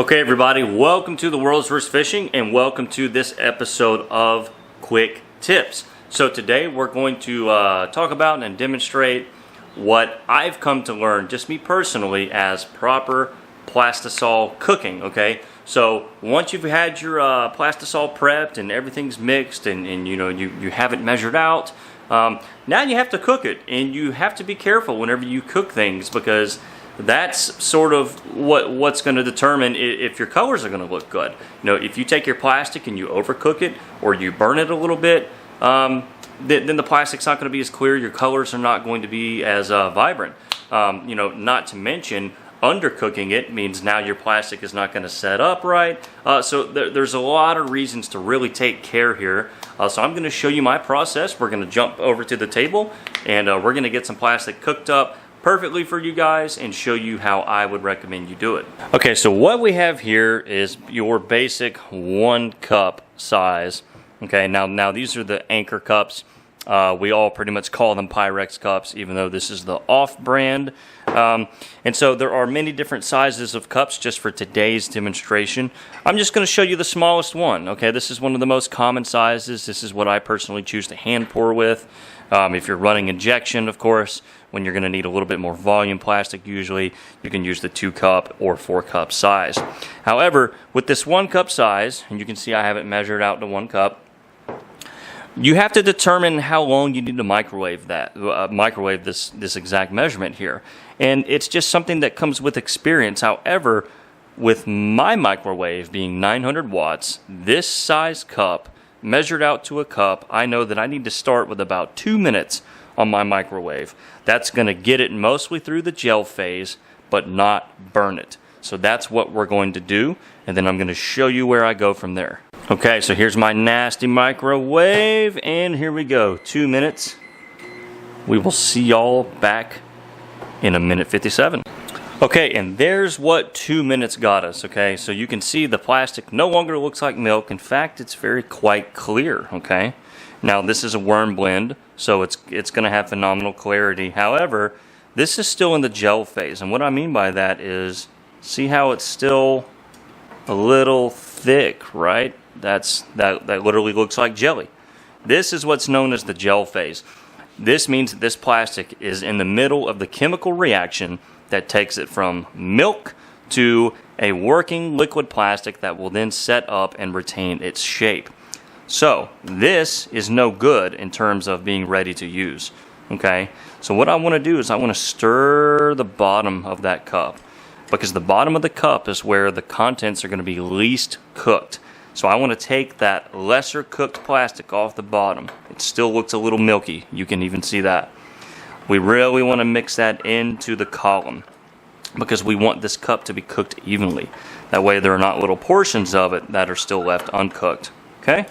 Okay everybody, welcome to the World's Worst Fishing and welcome to this episode of Quick Tips. So today we're going to talk about and demonstrate what I've come to learn, just me personally, as proper Plastisol cooking, okay? So once you've had your Plastisol prepped and everything's mixed and you have it measured out, now you have to cook it, and you have to be careful whenever you cook things, because that's sort of what's going to determine if your colors are going to look good. If you take your plastic and you overcook it or you burn it a little bit, then the plastic's not going to be as clear. Your colors are not going to be as vibrant. Not to mention, undercooking it means now your plastic is not going to set up right. So there's a lot of reasons to really take care here. So I'm going to show you my process. We're going to jump over to the table and we're going to get some plastic cooked up perfectly for you guys and show you how I would recommend you do it. Okay, so what we have here is your basic 1 cup size. Okay, now these are the Anchor cups. We all pretty much call them Pyrex cups, even though this is the off-brand. And so there are many different sizes of cups just for today's demonstration. I'm just going to show you the smallest one. Okay, this is one of the most common sizes. This is what I personally choose to hand pour with. If you're running injection, of course, when you're going to need a little bit more volume plastic, usually you can use the 2 cup or 4 cup size. However, with this 1 cup size, and you can see I have it measured out to 1 cup, you have to determine how long you need to microwave this exact measurement here. And it's just something that comes with experience. However, with my microwave being 900 watts, this size cup, measured out to a cup, I know that I need to start with about 2 minutes on my microwave. That's going to get it mostly through the gel phase, but not burn it. So that's what we're going to do, and then I'm going to show you where I go from there. Okay, so here's my nasty microwave, and here we go. 2 minutes. We will see y'all back in 1:57. Okay, and there's what 2 minutes got us, okay? So you can see the plastic no longer looks like milk. In fact, it's quite clear, okay? Now, this is a worm blend, so it's going to have phenomenal clarity. However, this is still in the gel phase, and what I mean by that is, see how it's still a little thick, right? That literally looks like jelly. This is what's known as the gel phase. This means that this plastic is in the middle of the chemical reaction that takes it from milk to a working liquid plastic that will then set up and retain its shape. So this is no good in terms of being ready to use. Okay, so what I want to do is I want to stir the bottom of that cup, because the bottom of the cup is where the contents are going to be least cooked. So I want to take that lesser cooked plastic off the bottom. It still looks a little milky. You can even see that. We really want to mix that into the column, because we want this cup to be cooked evenly. That way there are not little portions of it that are still left uncooked. Okay?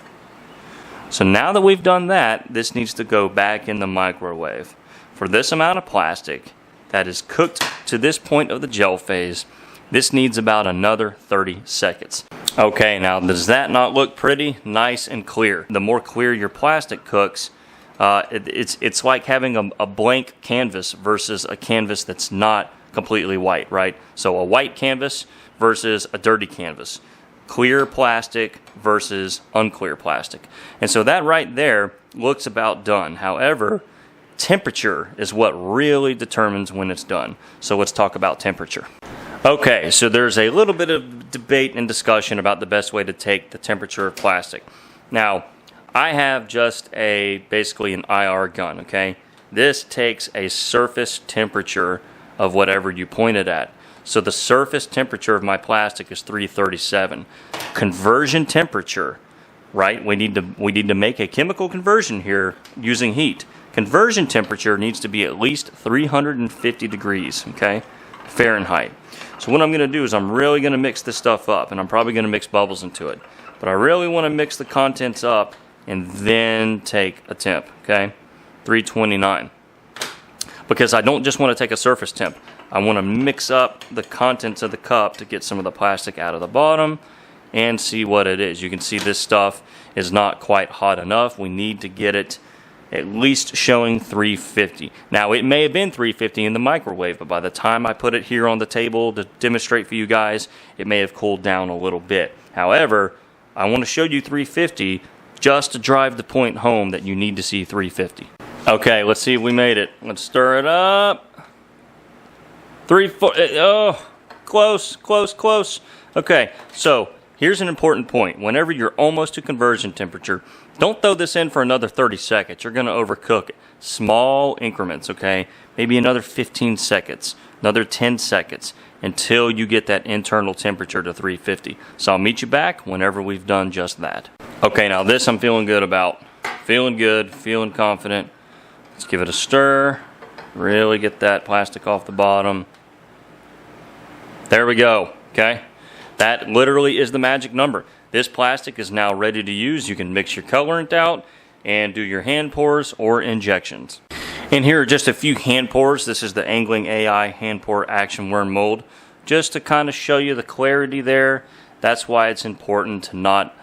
So now that we've done that, this needs to go back in the microwave. For this amount of plastic that is cooked to this point of the gel phase, this needs about another 30 seconds. Okay, now does that not look pretty? Nice and clear. The more clear your plastic cooks, it's like having a blank canvas versus a canvas that's not completely white, right? So a white canvas versus a dirty canvas. Clear plastic versus unclear plastic. And so that right there looks about done. However, temperature is what really determines when it's done. So let's talk about temperature. Okay, so there's a little bit of debate and discussion about the best way to take the temperature of plastic. Now, I have just basically an IR gun, okay? This takes a surface temperature of whatever you point it at. So the surface temperature of my plastic is 337. Conversion temperature, right? We need to make a chemical conversion here using heat. Conversion temperature needs to be at least 350 degrees, okay? Fahrenheit. So what I'm going to do is I'm really going to mix this stuff up, and I'm probably going to mix bubbles into it. But I really want to mix the contents up and then take a temp, okay? 329. Because I don't just want to take a surface temp. I want to mix up the contents of the cup to get some of the plastic out of the bottom and see what it is. You can see this stuff is not quite hot enough. We need to get it at least showing 350. Now, it may have been 350 in the microwave, but by the time I put it here on the table to demonstrate for you guys, it may have cooled down a little bit. However, I want to show you 350 just to drive the point home that you need to see 350. Okay, let's see if we made it. Let's stir it up. 4, oh, close, close, close. Okay, so here's an important point. Whenever you're almost to conversion temperature, don't throw this in for another 30 seconds. You're going to overcook it. Small increments, okay? Maybe another 15 seconds, another 10 seconds, until you get that internal temperature to 350. So I'll meet you back whenever we've done just that. Okay, now this I'm feeling good about. Feeling good, feeling confident. Let's give it a stir. Really get that plastic off the bottom. There we go, okay? That literally is the magic number. This plastic is now ready to use. You can mix your colorant out and do your hand pours or injections. And here are just a few hand pours. This is the Angling AI hand pour action worm mold. Just to kind of show you the clarity there. That's why it's important to not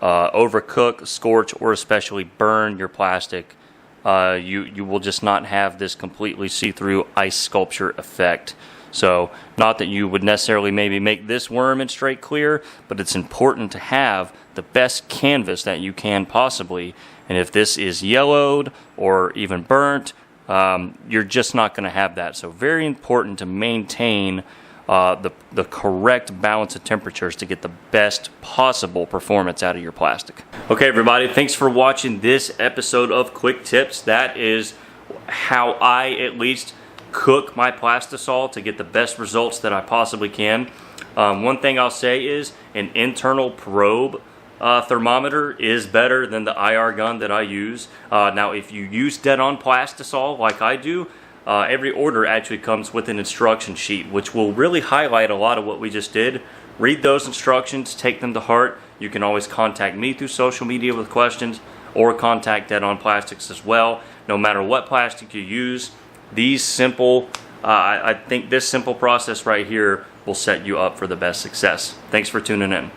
overcook, scorch, or especially burn your plastic. You will just not have this completely see-through ice sculpture effect. So, not that you would necessarily maybe make this worm in straight clear, but it's important to have the best canvas that you can possibly. And if this is yellowed or even burnt, you're just not going to have that. So, very important to maintain the correct balance of temperatures to get the best possible performance out of your plastic. Okay, everybody, thanks for watching this episode of Quick Tips. That is how I at least cook my Plastisol to get the best results that I possibly can. One thing I'll say is an internal probe thermometer is better than the IR gun that I use. Now, if you use dead-on Plastisol like I do, every order actually comes with an instruction sheet, which will really highlight a lot of what we just did. Read those instructions, take them to heart. You can always contact me through social media with questions, or contact Dead On Plastics as well. No matter what plastic you use, these simple, I think this simple process right here will set you up for the best success. Thanks for tuning in.